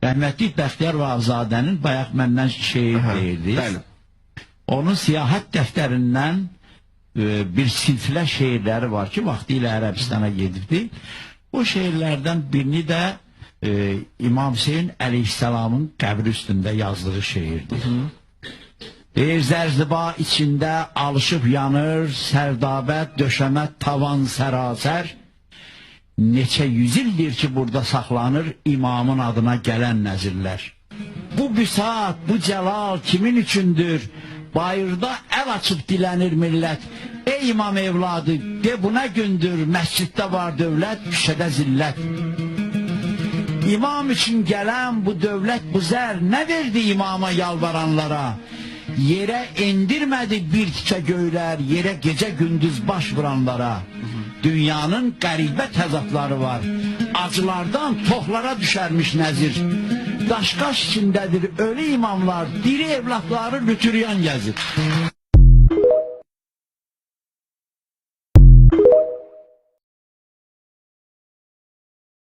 Rəhmətli Bəxtiyar Vahabzadənin bayaq məndən şeir deyirdi. Onun siyahət dəftərindən bir silsilə şeirləri var ki, vaxtilə Ərəbistana gedibdi. O şeirlərdən birini də İmam Hüseyin Əleyhisselamın qəbri üstündə yazdığı şeirdir. Deyir, zərziba içində alışıb yanır, sərdabət, döşəmət, tavan, sərasər. Neçə yüzildir ki, burada saxlanır imamın adına gələn nəzirlər. Bu büsat, bu cəlal kimin üçündür? Bayırda əl açıb dilənir millət. Ey imam evladı, de bu nə gündür? Məsciddə var dövlət, küçədə zillət. İmam üçün gələn bu dövlət, bu zər nə verdi imama yalvaranlara? Yerə endirmədi bir tikə göylər, yerə gecə gündüz baş vuranlara. Dünyanın qəribə təzadları var. Acılardan toxlara düşərmiş nəzir. Daşqaş içindədir ölü imamlar, diri evlatları lütüryan gəzir.